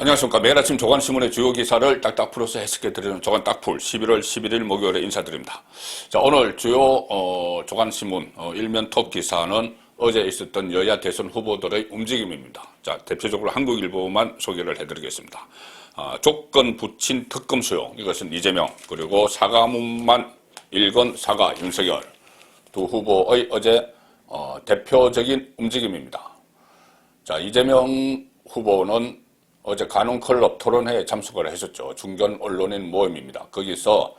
안녕하십니까. 매일 아침 조간신문의 주요 기사를 딱딱 풀어서 해석해드리는 조간 딱풀 11월 11일 목요일에 인사드립니다. 자, 오늘 주요 조간신문 일면 톱 기사는 어제 있었던 여야 대선 후보들의 움직임입니다. 자, 대표적으로 한국일보만 소개를 해드리겠습니다. 조건 붙인 특검 수용, 이것은 이재명, 그리고 사과문만 읽은 사과 윤석열 두 후보의 어제 대표적인 움직임입니다. 자, 이재명 후보는 어제 간홍클럽 토론회에 참석을 하셨죠. 중견 언론인 모임입니다. 거기서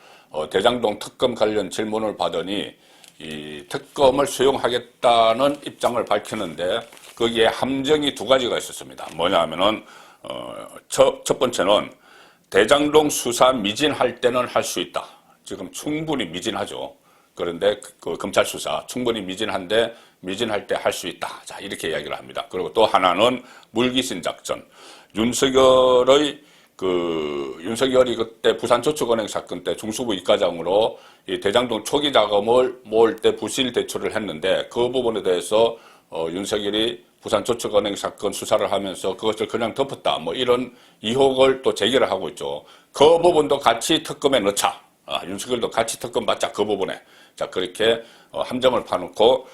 대장동 특검 관련 질문을 받으니 이 특검을 수용하겠다는 입장을 밝히는데 거기에 함정이 두 가지가 있었습니다. 뭐냐 하면은 첫 번째는 대장동 수사 미진할 때는 할 수 있다. 지금 충분히 미진하죠. 그런데 그 검찰 수사 충분히 미진한데 미진할 때 할 수 있다. 자, 이렇게 이야기를 합니다. 그리고 또 하나는 물귀신 작전. 윤석열이 그때 부산저축은행 사건 때 중수부 이과장으로 이 대장동 초기 자금을 모을 때 부실 대출을 했는데 그 부분에 대해서 윤석열이 부산저축은행 사건 수사를 하면서 그것을 그냥 덮었다. 뭐 이런 의혹을 또 제기를 하고 있죠. 그 부분도 같이 특검에 넣자. 윤석열도 같이 특검 받자. 그 부분에. 자, 그렇게 함정을 파놓고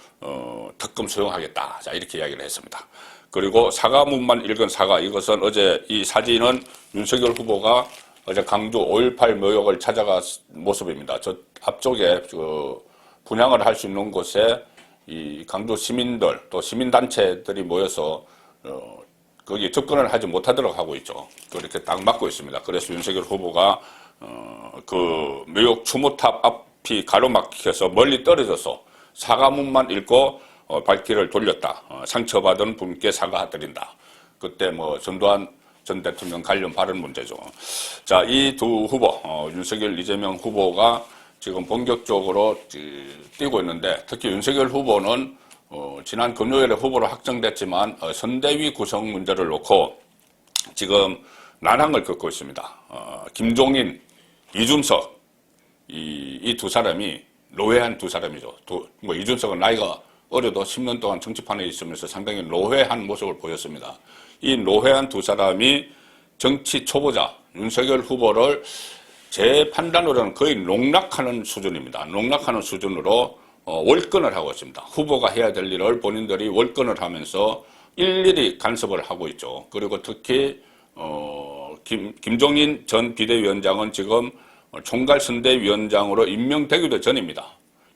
특검 수용하겠다. 자, 이렇게 이야기를 했습니다. 그리고 사과문만 읽은 사과, 이것은 어제 이 사진은 윤석열 후보가 어제 강주 5.18 묘역을 찾아간 모습입니다. 저 앞쪽에 분향을 할 수 있는 곳에 이 강주 시민들 또 시민단체들이 모여서 거기 접근을 하지 못하도록 하고 있죠. 그렇게 딱 막고 있습니다. 그래서 윤석열 후보가 그 묘역 추모탑 앞이 가로막혀서 멀리 떨어져서 사과문만 읽고 발길을 돌렸다. 상처받은 분께 사과드린다. 그때 뭐 전두환 전 대통령 관련 발언 문제죠. 자, 이 두 후보, 윤석열, 이재명 후보가 지금 본격적으로 뛰고 있는데 특히 윤석열 후보는 지난 금요일에 후보로 확정됐지만 선대위 구성 문제를 놓고 지금 난항을 겪고 있습니다. 김종인, 이준석 이 두 사람이 노회한 두 사람이죠. 뭐 이준석은 나이가 어려도 10년 동안 정치판에 있으면서 상당히 노회한 모습을 보였습니다. 이 노회한 두 사람이 정치 초보자 윤석열 후보를 제 판단으로는 거의 농락하는 수준입니다. 농락하는 수준으로 월권을 하고 있습니다. 후보가 해야 될 일을 본인들이 월권을 하면서 일일이 간섭을 하고 있죠. 그리고 특히 김종인 전 비대위원장은 지금 총괄선대위원장으로 임명되기도 전입니다.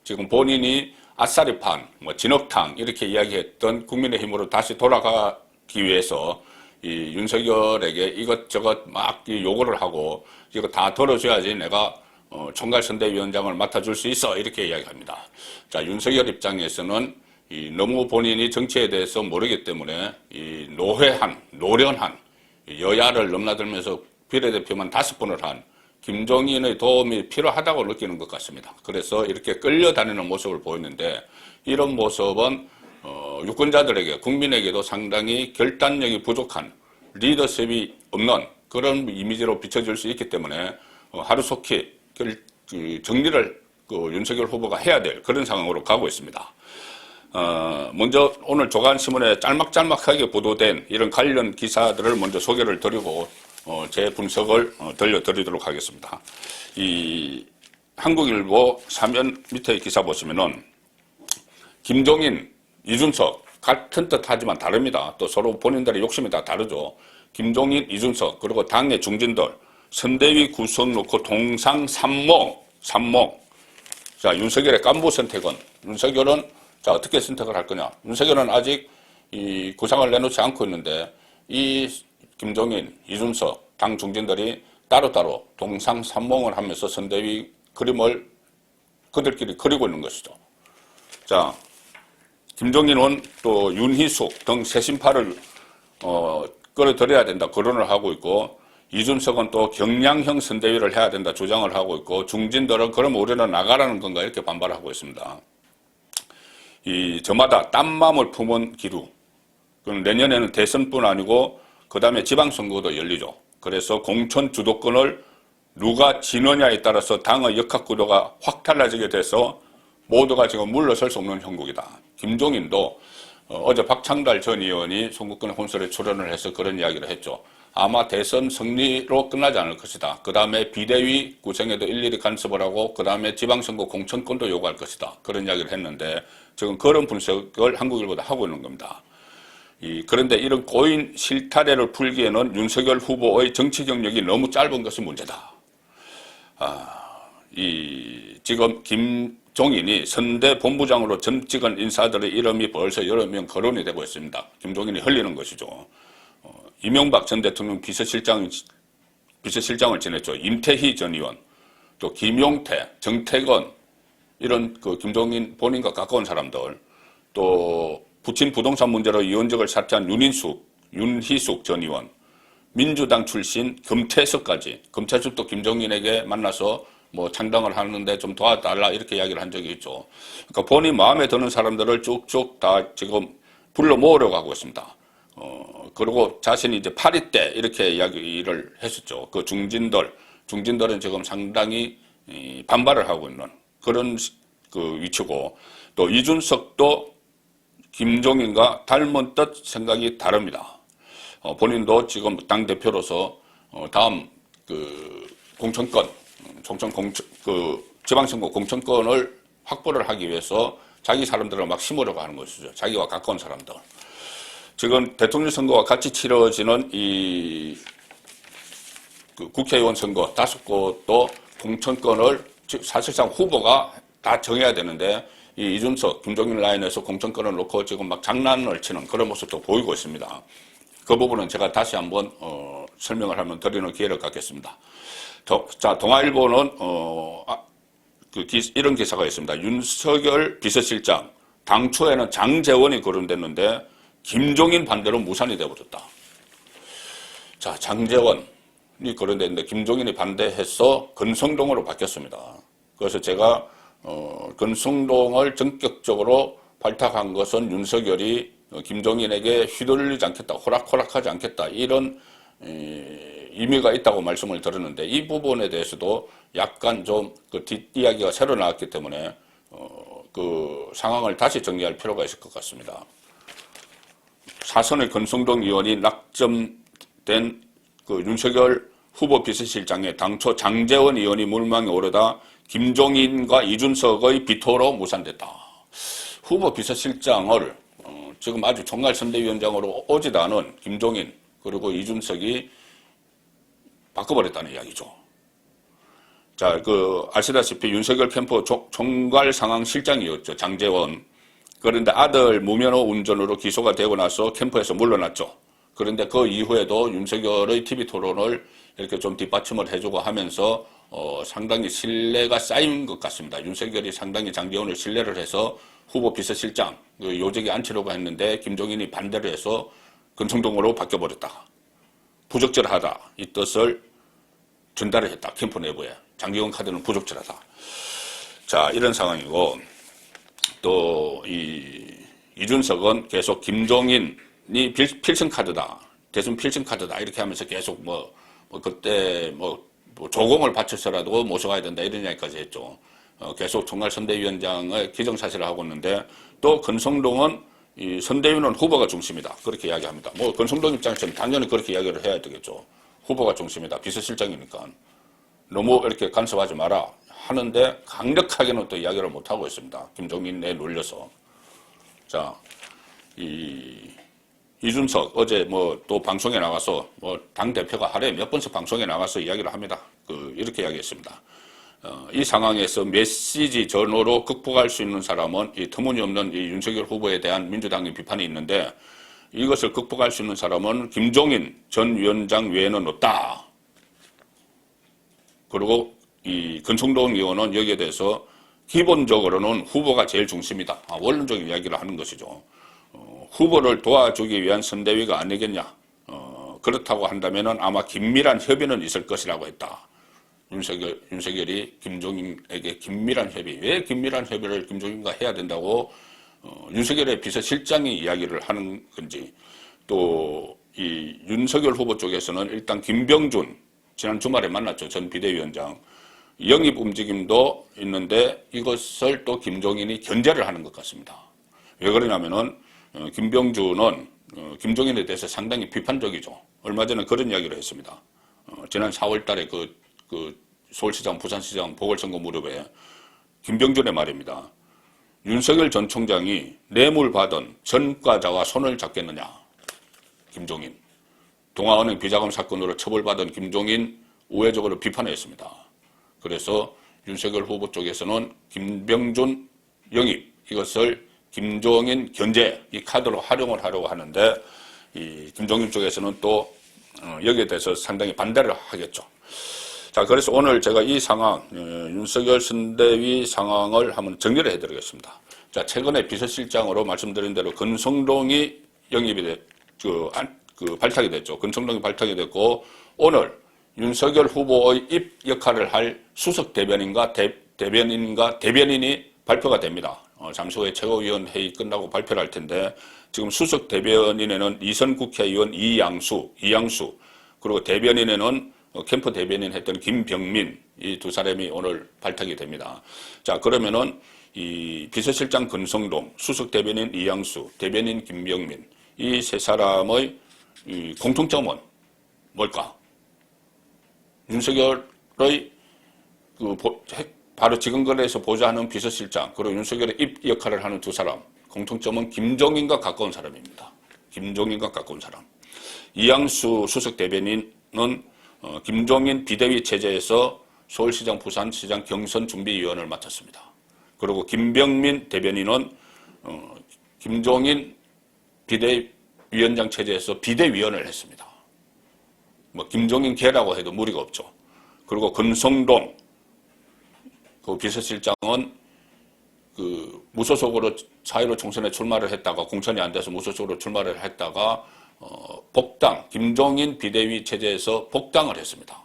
지금 본인이 아싸리판, 진흙탕 이렇게 이야기했던 국민의힘으로 다시 돌아가기 위해서 이 윤석열에게 이것저것 막 요구를 하고 이거 다 들어줘야지 내가 총괄선대위원장을 맡아줄 수 있어 이렇게 이야기합니다. 자, 윤석열 입장에서는 너무 본인이 정치에 대해서 모르기 때문에 이 노련한 여야를 넘나들면서 비례대표만 5번을 한 김종인의 도움이 필요하다고 느끼는 것 같습니다. 그래서 이렇게 끌려다니는 모습을 보였는데 이런 모습은 유권자들에게 국민에게도 상당히 결단력이 부족한 리더십이 없는 그런 이미지로 비춰질 수 있기 때문에 하루속히 정리를 윤석열 후보가 해야 될 그런 상황으로 가고 있습니다. 먼저 오늘 조간신문에 짤막짤막하게 보도된 이런 관련 기사들을 먼저 소개를 드리고 제 분석을 들려드리도록 하겠습니다. 이 한국일보 사면 밑에 기사 보시면은 김종인, 이준석 같은 듯 하지만 다릅니다. 또 서로 본인들의 욕심이 다 다르죠. 김종인, 이준석 그리고 당내 중진들 선대위 구성 놓고 동상삼몽. 자, 윤석열의 깐부 선택은 윤석열은 자 어떻게 선택을 할 거냐. 윤석열은 아직 이 구상을 내놓지 않고 있는데 이 김종인, 이준석 당 중진들이 따로따로 동상삼몽을 하면서 선대위 그림을 그들끼리 그리고 있는 것이죠. 자, 김종인은 또 윤희숙 등 세신파를 끌어들여야 된다 거론을 하고 있고 이준석은 또 경량형 선대위를 해야 된다 주장을 하고 있고 중진들은 그럼 우리는 나가라는 건가 이렇게 반발하고 있습니다. 저마다 딴맘을 품은 기류. 내년에는 대선뿐 아니고 그 다음에 지방선거도 열리죠. 그래서 공천 주도권을 누가 지느냐에 따라서 당의 역학구도가 확 달라지게 돼서 모두가 지금 물러설 수 없는 형국이다. 김종인도 어제 박창달 전 의원이 송국근의 혼설에 출연을 해서 그런 이야기를 했죠. 아마 대선 승리로 끝나지 않을 것이다. 그 다음에 비대위 구성에도 일일이 간섭을 하고 그 다음에 지방선거 공천권도 요구할 것이다. 그런 이야기를 했는데 지금 그런 분석을 한국일보도 하고 있는 겁니다. 그런데 이런 고인 실타래를 풀기에는 윤석열 후보의 정치 경력이 너무 짧은 것이 문제다. 지금 김종인이 선대 본부장으로 전 찍은 인사들의 이름이 벌써 여러 명 거론이 되고 있습니다. 김종인이 흘리는 것이죠. 이명박 전 대통령 비서실장을 지냈죠. 임태희 전 의원, 또 김용태, 정태건 이런 그 김종인 본인과 가까운 사람들, 또 부친 부동산 문제로 의원직을 사퇴한 윤희숙 전 의원, 민주당 출신 금태섭까지, 금태섭도 김종인에게 만나서 뭐 창당을 하는데 좀 도와달라 이렇게 이야기를 한 적이 있죠. 그러니까 본인 마음에 드는 사람들을 쭉쭉 다 지금 불러 모으려고 하고 있습니다. 그리고 자신이 이제 8.2 때 이렇게 이야기를 했었죠. 그 중진들은 지금 상당히 반발을 하고 있는 그런 그 위치고, 또 이준석도 김종인과 닮은 듯 생각이 다릅니다. 본인도 지금 당대표로서 다음 그 공천권, 지방선거 공천권을 확보를 하기 위해서 자기 사람들을 막 심으려고 하는 것이죠. 자기와 가까운 사람들. 지금 대통령 선거와 같이 치러지는 그 국회의원 선거 5곳도 공천권을 사실상 후보가 다 정해야 되는데 이준석, 김종인 라인에서 공천권을 놓고 지금 막 장난을 치는 그런 모습도 보이고 있습니다. 그 부분은 제가 다시 한번 설명을 한번 드리는 기회를 갖겠습니다. 자, 동아일보는 이런 기사가 있습니다. 윤석열 비서실장, 당초에는 장제원이 거론됐는데 김종인 반대로 무산이 되어버렸다. 자, 장제원이 거론됐는데 김종인이 반대해서 권성동으로 바뀌었습니다. 그래서 제가 권성동을 전격적으로 발탁한 것은 윤석열이 김종인에게 휘둘리지 않겠다, 호락호락하지 않겠다, 이런 의미가 있다고 말씀을 드렸는데, 이 부분에 대해서도 약간 좀 그 뒷이야기가 새로 나왔기 때문에 그 상황을 다시 정리할 필요가 있을 것 같습니다. 사선의 권성동 의원이 낙점된 그 윤석열 후보 비서실장에 당초 장제원 의원이 물망에 오르다 김종인과 이준석의 비토로 무산됐다. 후보 비서실장을 지금 아주 총괄선대위원장으로 오지도 않은 김종인 그리고 이준석이 바꿔버렸다는 이야기죠. 자, 아시다시피 윤석열 캠프 총괄상황실장이었죠. 장제원. 그런데 아들 무면허 운전으로 기소가 되고 나서 캠프에서 물러났죠. 그런데 그 이후에도 윤석열의 TV 토론을 이렇게 좀 뒷받침을 해주고 하면서 상당히 신뢰가 쌓인 것 같습니다. 윤석열이 상당히 장제원을 신뢰를 해서 후보 비서실장 요직에 앉히려고 했는데 김종인이 반대를 해서 권성동으로 바뀌어버렸다. 부적절하다. 이 뜻을 전달을 했다. 캠프 내부에. 장제원 카드는 부적절하다. 자, 이런 상황이고, 또 이준석은 계속 김종인이 필승 카드다. 대선 필승 카드다. 이렇게 하면서 계속 그때 조공을 바쳐서라도 모셔가야 된다. 이런 이야기까지 했죠. 계속 총괄선대위원장의 기정사실을 하고 있는데, 또 권성동은 이 선대위는 후보가 중심이다. 그렇게 이야기합니다. 권성동 입장에서는 당연히 그렇게 이야기를 해야 되겠죠. 후보가 중심이다. 비서실장이니까. 너무 이렇게 간섭하지 마라 하는데 강력하게는 또 이야기를 못하고 있습니다. 김종인에 놀려서. 자, 이준석 어제 또 방송에 나가서 당대표가 하루에 몇 번씩 방송에 나가서 이야기를 합니다. 이렇게 이야기했습니다. 이 상황에서 메시지 전후로 극복할 수 있는 사람은 이 터무니없는 이 윤석열 후보에 대한 민주당의 비판이 있는데, 이것을 극복할 수 있는 사람은 김종인 전 위원장 외에는 없다. 그리고 이 권성동 의원은 여기에 대해서 기본적으로는 후보가 제일 중심이다. 원론적인 이야기를 하는 것이죠. 후보를 도와주기 위한 선대위가 아니겠냐. 그렇다고 한다면 아마 긴밀한 협의는 있을 것이라고 했다. 윤석열이 김종인에게 긴밀한 협의, 왜 긴밀한 협의를 김종인과 해야 된다고 윤석열의 비서실장이 이야기를 하는 건지, 또 이 윤석열 후보 쪽에서는 일단 김병준, 지난 주말에 만났죠. 전 비대위원장. 영입 움직임도 있는데 이것을 또 김종인이 견제를 하는 것 같습니다. 왜 그러냐면은 김병준은 김종인에 대해서 상당히 비판적이죠. 얼마 전에 그런 이야기를 했습니다. 지난 4월 달에 그 서울시장, 부산시장 보궐선거 무렵에 김병준의 말입니다. 윤석열 전 총장이 뇌물받은 전과자와 손을 잡겠느냐. 김종인. 동아은행 비자금 사건으로 처벌받은 김종인 우회적으로 비판했습니다. 그래서 윤석열 후보 쪽에서는 김병준 영입, 이것을 김종인 견제, 이 카드로 활용을 하려고 하는데, 이 김종인 쪽에서는 또 여기에 대해서 상당히 반대를 하겠죠. 자, 그래서 오늘 제가 이 상황, 윤석열 선대위 상황을 한번 정리를 해드리겠습니다. 자, 최근에 비서실장으로 말씀드린 대로 권성동이 영입이 발탁이 됐죠. 권성동이 발탁이 됐고, 오늘 윤석열 후보의 입 역할을 할 수석 대변인과 대변인이 발표가 됩니다. 잠시 후에 최고위원 회의 끝나고 발표를 할 텐데, 지금 수석 대변인에는 이선 국회의원 이양수, 그리고 대변인에는 캠프 대변인 했던 김병민, 이 두 사람이 오늘 발탁이 됩니다. 자, 그러면은 이 비서실장 권성동, 수석 대변인 이양수, 대변인 김병민, 이 세 사람의 이 공통점은 뭘까? 윤석열의 바로 지금거래에서 보좌하는 비서실장, 그리고 윤석열의 입 역할을 하는 두 사람, 공통점은 김종인과 가까운 사람입니다. 김종인과 가까운 사람. 이양수 수석 대변인은 김종인 비대위 체제에서 서울시장, 부산시장 경선 준비위원을 맡았습니다. 그리고 김병민 대변인은 김종인 비대위원장 체제에서 비대위원을 했습니다. 뭐 김종인 계라고 해도 무리가 없죠. 그리고 권성동 그 비서실장은 그 무소속으로 4.15 총선에 출마를 했다가 공천이 안 돼서 무소속으로 출마를 했다가 복당, 김종인 비대위 체제에서 복당을 했습니다.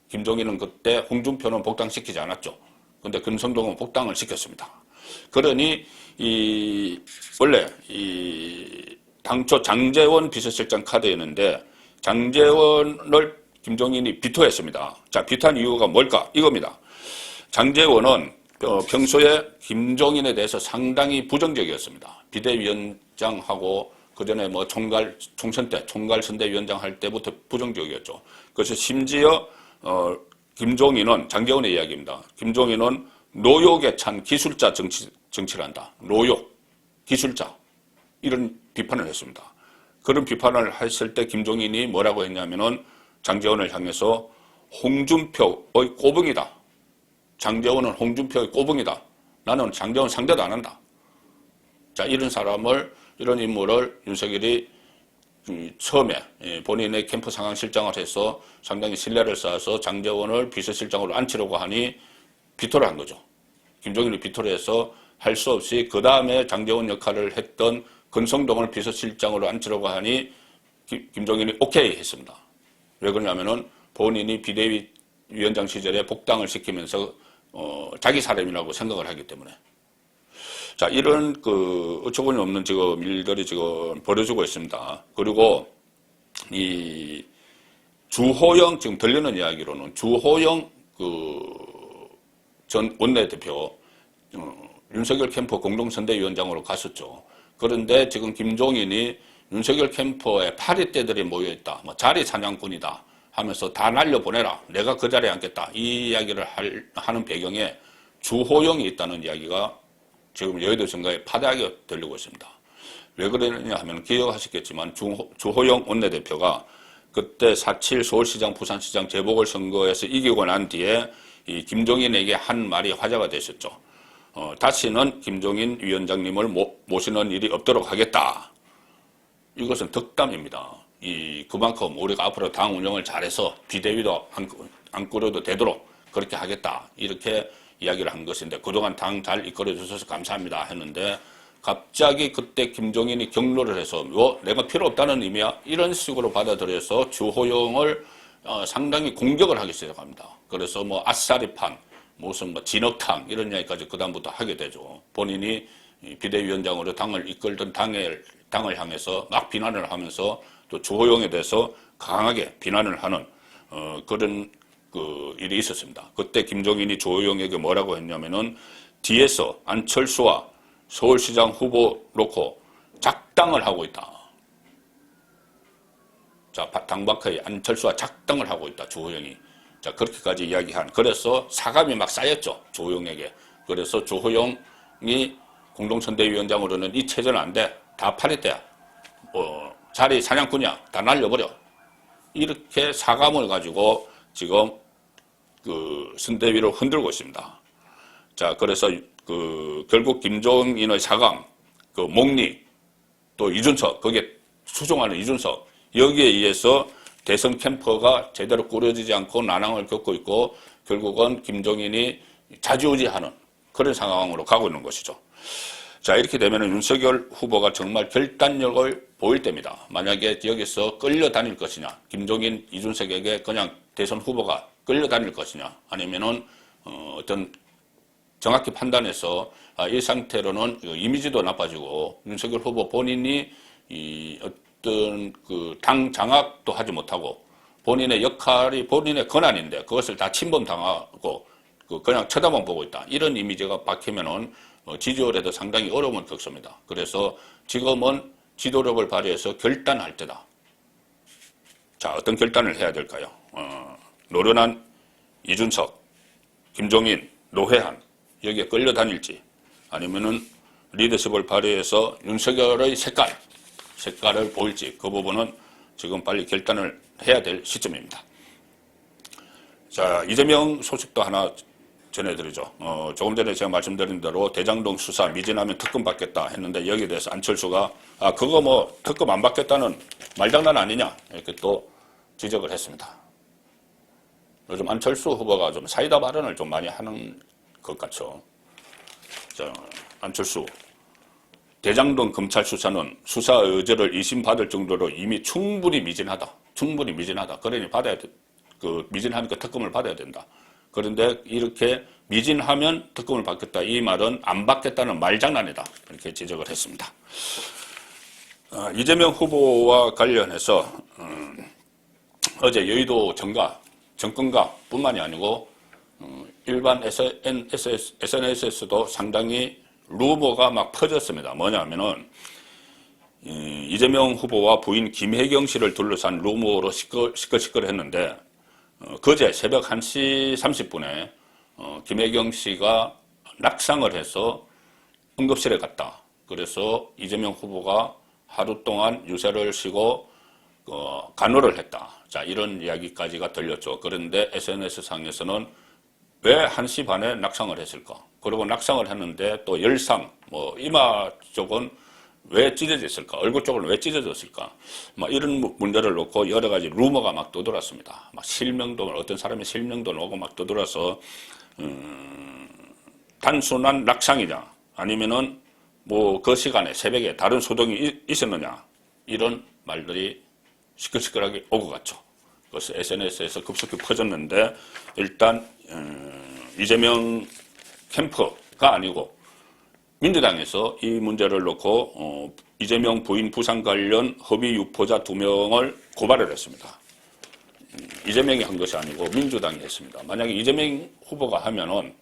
김종인은 그때 홍준표는 복당시키지 않았죠. 근데 권성동은 복당을 시켰습니다. 그러니 원래 당초 장제원 비서실장 카드였는데 장제원을 김종인이 비토했습니다. 자, 비토한 이유가 뭘까? 이겁니다. 장제원은 평소에 김종인에 대해서 상당히 부정적이었습니다. 비대위원장하고 그전에 뭐 총선 때 총괄선대위원장 할 때부터 부정적이었죠. 그래서 심지어 김종인은 장제원의 이야기입니다. 김종인은 노욕에 찬 기술자 정치를 한다. 노욕, 기술자 이런 비판을 했습니다. 그런 비판을 했을 때 김종인이 뭐라고 했냐면은 장제원을 향해서 홍준표의 꼬붕이다. 장제원은 홍준표의 꼬붕이다. 나는 장제원 상대도 안 한다. 자, 이런 인물을 윤석열이 처음에 본인의 캠프 상황실장을 해서 상당히 신뢰를 쌓아서 장제원을 비서실장으로 앉히려고 하니 비토를 한 거죠. 김종인이 비토를 해서 할 수 없이 그 다음에 장제원 역할을 했던 권성동을 비서실장으로 앉히려고 하니 김종인이 오케이 했습니다. 왜 그러냐면은 본인이 비대위 위원장 시절에 복당을 시키면서 자기 사람이라고 생각을 하기 때문에. 자, 이런 어처구니 없는 지금 일들이 지금 벌어지고 있습니다. 그리고 이 주호영, 지금 들리는 이야기로는 주호영 전 원내대표 윤석열 캠프 공동선대위원장으로 갔었죠. 그런데 지금 김종인이 윤석열 캠프에 파리떼들이 모여있다. 뭐 자리 사냥꾼이다 하면서 다 날려보내라. 내가 그 자리에 앉겠다. 이 이야기를 하는 배경에 주호영이 있다는 이야기가 지금 여의도 선거에 파다하게 들리고 있습니다. 왜 그러느냐 하면 기억하셨겠지만 주호영 원내대표가 그때 4.7 서울시장, 부산시장 재보궐선거에서 이기고 난 뒤에 이 김종인에게 한 말이 화제가 됐었죠. 다시는 김종인 위원장님을 모시는 일이 없도록 하겠다. 이것은 덕담입니다. 그만큼 우리가 앞으로 당 운영을 잘해서 비대위도 안 꾸려도 되도록 그렇게 하겠다. 이렇게 이야기를 한 것인데 그동안 당 잘 이끌어 주셔서 감사합니다 했는데 갑자기 그때 김종인이 격노를 해서 내가 필요 없다는 의미야? 이런 식으로 받아들여서 주호영을 상당히 공격을 하기 시작합니다. 그래서 뭐 아싸리판, 무슨 뭐 진흙탕 이런 이야기까지 그다음부터 하게 되죠. 본인이 비대위원장으로 당을 이끌던 당을 향해서 막 비난을 하면서 또 주호영에 대해서 강하게 비난을 하는 그런 일이 있었습니다. 그때 김종인이 주호영에게 뭐라고 했냐면은 뒤에서 안철수와 서울시장 후보 놓고 작당을 하고 있다. 자, 당박의 안철수와 작당을 하고 있다, 주호영이. 자, 그렇게까지 이야기한. 그래서 사감이 막 쌓였죠, 주호영에게. 그래서 주호영이 공동선대위원장으로는 이 체제는 안 돼. 다 파리떼야. 자리 사냥꾼이야. 다 날려버려. 이렇게 사감을 가지고 지금 그 선대위를 흔들고 있습니다. 자, 그래서 결국 김종인의 사강, 목리, 또 이준석, 거기에 수종하는 이준석, 여기에 의해서 대선 캠프가 제대로 꾸려지지 않고 난항을 겪고 있고 결국은 김종인이 좌지우지하는 그런 상황으로 가고 있는 것이죠. 자, 이렇게 되면 윤석열 후보가 정말 결단력을 보일 때입니다. 만약에 여기서 끌려다닐 것이냐, 김종인, 이준석에게 그냥 대선 후보가 끌려다닐 것이냐, 아니면은 어떤 정확히 판단해서 이 상태로는 이미지도 나빠지고 윤석열 후보 본인이 이 어떤 당 장악도 하지 못하고 본인의 역할이 본인의 권한인데 그것을 다 침범당하고 그냥 쳐다만 보고 있다. 이런 이미지가 박히면은 지지율에도 상당히 어려움을 겪습니다. 그래서 지금은 지도력을 발휘해서 결단할 때다. 자, 어떤 결단을 해야 될까요? 노련한 이준석, 김종인, 노회한 여기에 끌려다닐지 아니면은 리더십을 발휘해서 윤석열의 색깔을 보일지 그 부분은 지금 빨리 결단을 해야 될 시점입니다. 자, 이재명 소식도 하나 전해드리죠. 조금 전에 제가 말씀드린 대로 대장동 수사 미진하면 특검 받겠다 했는데 여기에 대해서 안철수가 그거 뭐 특검 안 받겠다는 말장난 아니냐 이렇게 또 지적을 했습니다. 요즘 안철수 후보가 좀 사이다 발언을 좀 많이 하는 것 같죠. 자, 안철수 대장동 검찰 수사는 수사 의제를 이심받을 정도로 이미 충분히 미진하다. 그러니 받아야 돼. 미진하니까 특검을 받아야 된다. 그런데 이렇게 미진하면 특검을 받겠다. 이 말은 안 받겠다는 말장난이다. 이렇게 지적을 했습니다. 이재명 후보와 관련해서 어제 여의도 정권가 뿐만이 아니고 일반 SNS에서도 상당히 루머가 막 퍼졌습니다. 뭐냐면은 이재명 후보와 부인 김혜경 씨를 둘러싼 루머로 시끌시끌했는데 그제 새벽 1시 30분에 김혜경 씨가 낙상을 해서 응급실에 갔다. 그래서 이재명 후보가 하루 동안 유세를 쉬고 간호를 했다. 자, 이런 이야기까지가 들렸죠. 그런데 SNS상에서는 왜 1시 반에 낙상을 했을까? 그리고 낙상을 했는데 또 열상, 이마 쪽은 왜 찢어졌을까? 얼굴 쪽은 왜 찢어졌을까? 이런 문제를 놓고 여러 가지 루머가 막 떠돌았습니다. 어떤 사람이 실명도 나오고 막 떠돌아서, 단순한 낙상이냐? 아니면은 그 시간에 새벽에 다른 소동이 있었느냐? 이런 말들이 시끌시끌하게 오고 갔죠. 그래서 SNS에서 급속히 퍼졌는데, 일단, 이재명 캠프가 아니고, 민주당에서 이 문제를 놓고 이재명 부인 부상 관련 허위 유포자 2명을 고발을 했습니다. 이재명이 한 것이 아니고 민주당이 했습니다. 만약에 이재명 후보가 하면은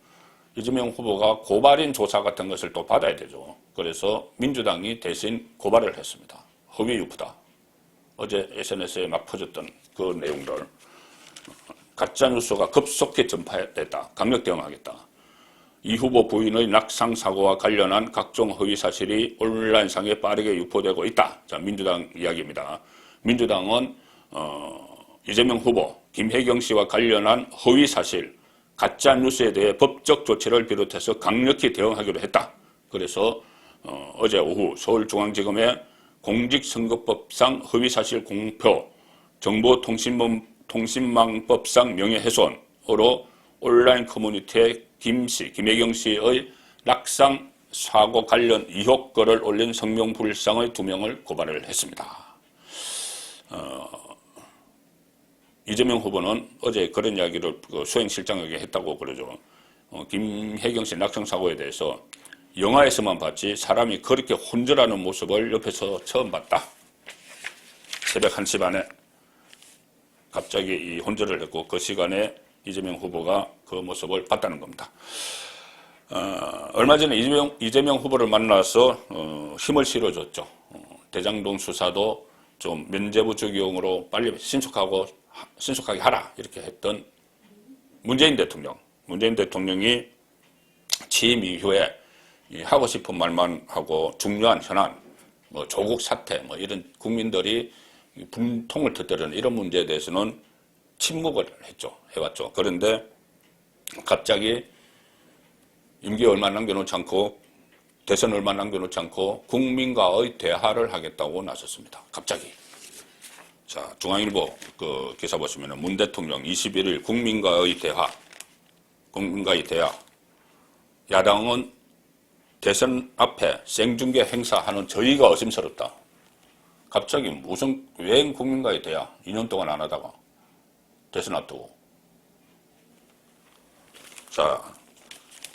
이재명 후보가 고발인 조사 같은 것을 또 받아야 되죠. 그래서 민주당이 대신 고발을 했습니다. 허위 유포다. 어제 SNS에 막 퍼졌던 그 내용들. 가짜뉴스가 급속히 전파됐다. 강력 대응하겠다. 이 후보 부인의 낙상 사고와 관련한 각종 허위 사실이 온라인상에 빠르게 유포되고 있다. 자, 민주당 이야기입니다. 민주당은 이재명 후보, 김혜경 씨와 관련한 허위 사실, 가짜 뉴스에 대해 법적 조치를 비롯해서 강력히 대응하기로 했다. 그래서 어제 오후 서울중앙지검에 공직선거법상 허위 사실 공표, 정보통신망법상 명예훼손으로 온라인 커뮤니티에 김혜경 씨의 낙상 사고 관련 의혹글을 올린 성명불상의 2명을 고발을 했습니다. 이재명 후보는 어제 그런 이야기를 수행실장에게 했다고 그러죠. 김혜경 씨 낙상 사고에 대해서 영화에서만 봤지 사람이 그렇게 혼절하는 모습을 옆에서 처음 봤다. 새벽 1시 반에 갑자기 이 혼절을 했고 그 시간에 이재명 후보가 그 모습을 봤다는 겁니다. 얼마 전에 이재명 후보를 만나서 힘을 실어줬죠. 대장동 수사도 좀 면죄부 적용으로 빨리 신속하게 하라 이렇게 했던 문재인 대통령이 취임 이후에 하고 싶은 말만 하고 중요한 현안, 뭐 조국 사태, 뭐 이런 국민들이 분통을 터뜨리는 이런 문제에 대해서는 침묵을 해왔죠. 그런데 갑자기 임기 얼마 남겨놓지 않고 대선 얼마 남겨놓지 않고 국민과의 대화를 하겠다고 나섰습니다. 갑자기. 자, 중앙일보 그 기사 보시면 문 대통령 21일 국민과의 대화. 야당은 대선 앞에 생중계 행사하는 저희가 의심스럽다. 갑자기 무슨 왜 국민과의 대화 2년 동안 안 하다가 대선 앞두고. 자,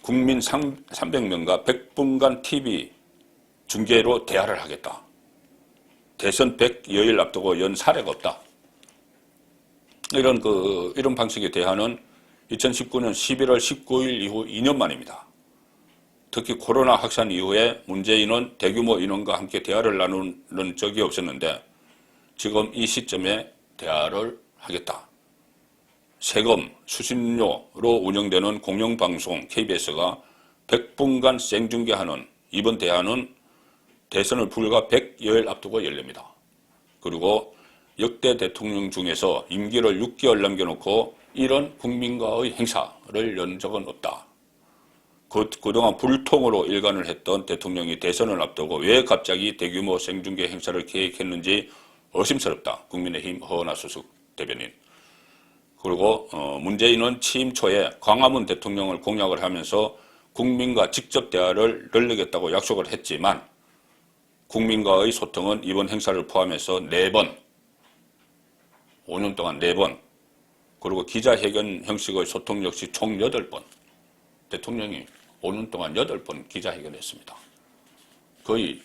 국민 300명과 100분간 TV 중계로 대화를 하겠다. 대선 100여일 앞두고 연 사례가 없다. 이런 방식의 대화는 2019년 11월 19일 이후 2년 만입니다. 특히 코로나 확산 이후에 문재인은 대규모 인원과 함께 대화를 나누는 적이 없었는데 지금 이 시점에 대화를 하겠다. 세금, 수신료로 운영되는 공영방송 KBS가 100분간 생중계하는 이번 대화는 대선을 불과 100여일 앞두고 열립니다. 그리고 역대 대통령 중에서 임기를 6개월 남겨놓고 이런 국민과의 행사를 연 적은 없다. 그동안 불통으로 일관을 했던 대통령이 대선을 앞두고 왜 갑자기 대규모 생중계 행사를 계획했는지 의심스럽다. 국민의힘 허은하 수석 대변인. 그리고 문재인은 취임 초에 광화문 대통령을 공약을 하면서 국민과 직접 대화를 늘리겠다고 약속을 했지만 국민과의 소통은 이번 행사를 포함해서 4번, 5년 동안 4번, 그리고 기자회견 형식의 소통 역시 총 8번. 대통령이 5년 동안 8번 기자회견했습니다. 거의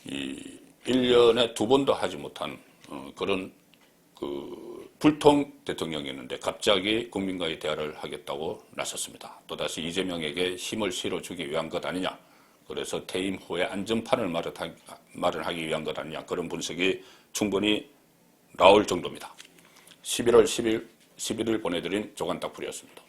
1년에 2번도 하지 못한 그런 불통 대통령이었는데 갑자기 국민과의 대화를 하겠다고 나섰습니다. 또다시 이재명에게 힘을 실어주기 위한 것 아니냐. 그래서 퇴임 후에 안전판을 마련하기 위한 것 아니냐. 그런 분석이 충분히 나올 정도입니다. 11월 11일 보내드린 조간딱풀이었습니다.